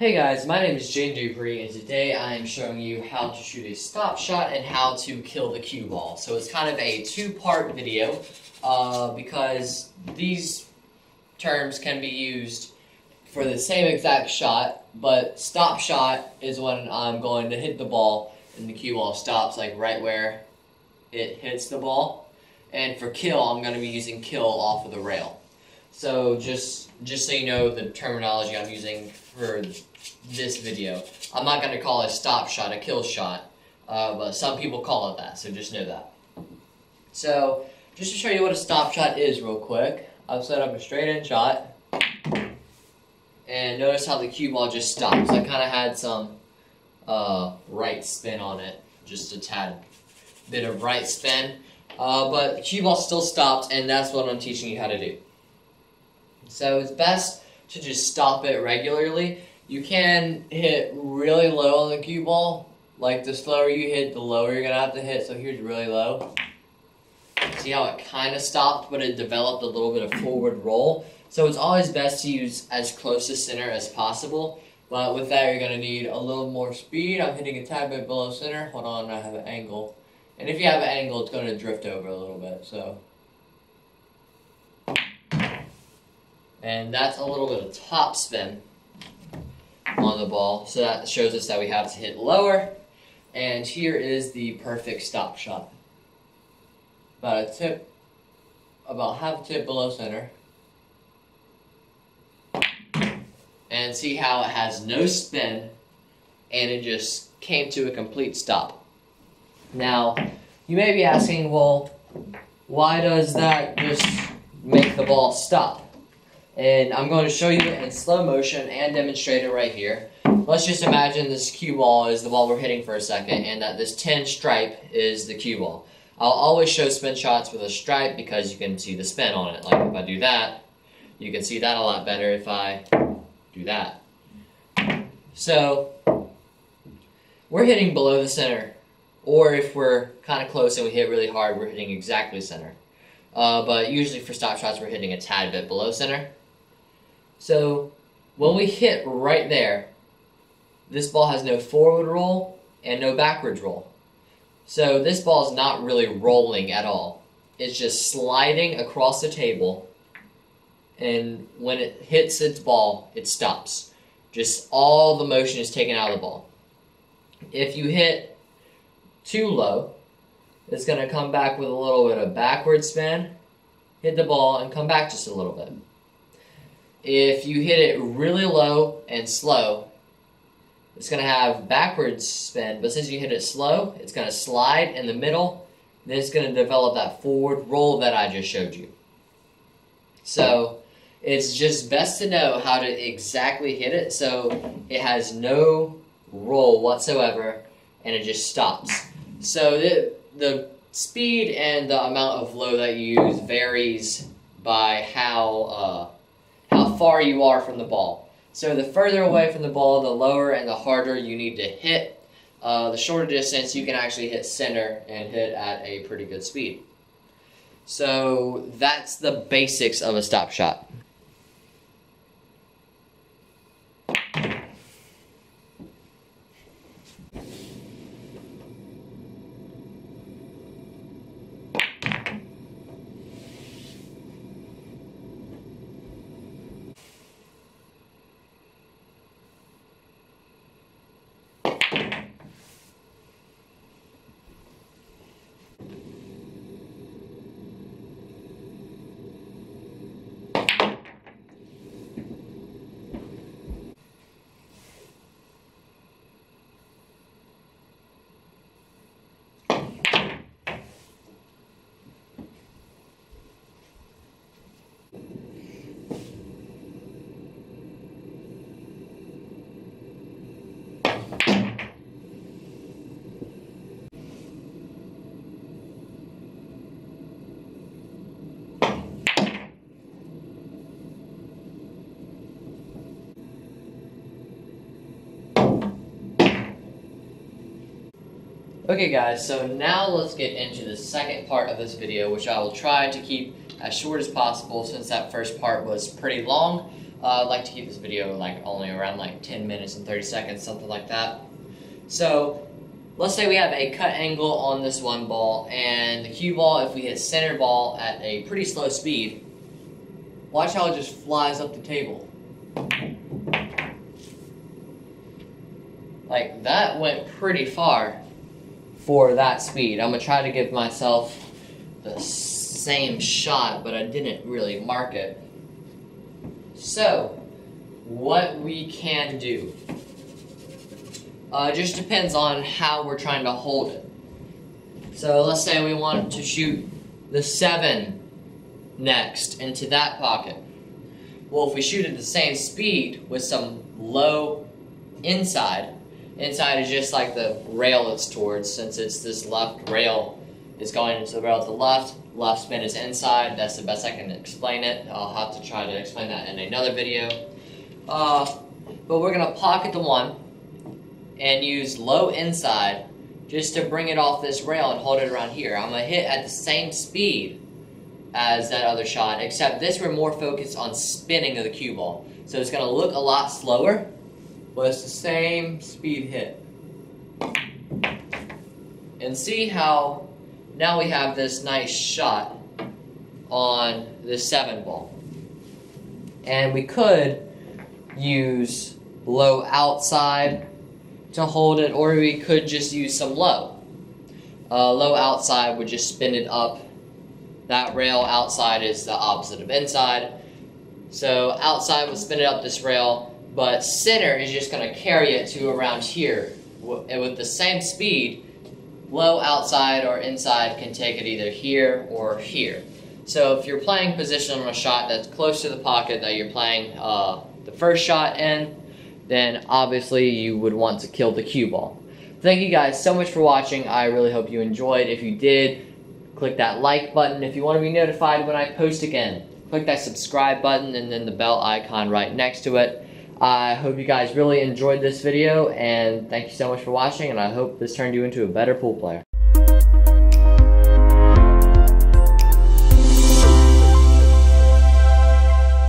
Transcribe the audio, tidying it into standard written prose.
Hey guys, my name is Dupree, and today I am showing you how to shoot a stop shot and how to kill the cue ball. So it's kind of a two-part video because these terms can be used for the same exact shot, but stop shot is when I'm going to hit the ball and the cue ball stops like right where it hits the ball. And for kill, I'm going to be using kill off of the rail. So just so you know the terminology I'm using for this video, I'm not going to call it a stop shot a kill shot, but some people call it that, so just know that. So just to show you what a stop shot is real quick, I've set up a straight in shot, and notice how the cue ball just stops. I kind of had some right spin on it, just a tad bit of right spin, but the cue ball still stopped, and that's what I'm teaching you how to do. So it's best to just stop it regularly. You can hit really low on the cue ball. Like the slower you hit, the lower you're going to have to hit. So here's really low. See how it kind of stopped, but it developed a little bit of forward roll. So it's always best to use as close to center as possible. But with that, you're going to need a little more speed. I'm hitting a tad bit below center. Hold on, I have an angle. And if you have an angle, it's going to drift over a little bit. So. And that's a little bit of top spin on the ball, so that shows us that we have to hit lower. And here is the perfect stop shot. About half a tip below center. And see how it has no spin, and it just came to a complete stop. Now, you may be asking, well, why does that just make the ball stop? And I'm going to show you it in slow motion and demonstrate it right here. Let's just imagine this cue ball is the ball we're hitting for a second, and that this 10 stripe is the cue ball. I'll always show spin shots with a stripe because you can see the spin on it. Like if I do that, you can see that a lot better if I do that. So we're hitting below the center, or if we're kind of close and we hit really hard, we're hitting exactly center. But usually for stop shots, we're hitting a tad bit below center. So when we hit right there, this ball has no forward roll and no backwards roll. So this ball is not really rolling at all. It's just sliding across the table, and when it hits its ball, it stops. Just all the motion is taken out of the ball. If you hit too low, it's going to come back with a little bit of backward spin, hit the ball, and come back just a little bit. If you hit it really low and slow, it's going to have backwards spin, but since you hit it slow, it's going to slide in the middle, then it's going to develop that forward roll that I just showed you. So it's just best to know how to exactly hit it so it has no roll whatsoever and it just stops. So the speed and the amount of low that you use varies by how far you are from the ball. So the further away from the ball, the lower and the harder you need to hit. The shorter distance, you can actually hit center and hit at a pretty good speed. So that's the basics of a stop shot. Okay guys, so now let's get into the second part of this video, which I will try to keep as short as possible since that first part was pretty long. I'd like to keep this video like only around like 10 minutes and 30 seconds, something like that. So let's say we have a cut angle on this one ball, and the cue ball, if we hit center ball at a pretty slow speed, watch how it just flies up the table. Like, that went pretty far for that speed. I'm going to try to give myself the same shot, but I didn't really mark it. So, what we can do, just depends on how we're trying to hold it. So let's say we want to shoot the 7 next into that pocket. Well, if we shoot at the same speed with some low inside is just like the rail it's towards, since it's this left rail is going into the rail to the left spin is inside. That's the best I can explain it. I'll have to try to explain that in another video. But we're going to pocket the 1 and use low inside just to bring it off this rail and hold it around here. I'm going to hit at the same speed as that other shot, except this we're more focused on spinning of the cue ball. So it's going to look a lot slower, but it's the same speed hit. And see how now we have this nice shot on the 7 ball. And we could use low outside to hold it, or we could just use some low. Low outside would just spin it up. That rail outside is the opposite of inside. So outside would spin it up this rail, but center is just going to carry it to around here. And with the same speed, low outside or inside can take it either here or here. So if you're playing position on a shot that's close to the pocket that you're playing the first shot in, then obviously you would want to kill the cue ball. Thank you guys so much for watching. I really hope you enjoyed. If you did, click that like button. If you want to be notified when I post again, click that subscribe button and then the bell icon right next to it. I hope you guys really enjoyed this video, and thank you so much for watching, and I hope this turned you into a better pool player.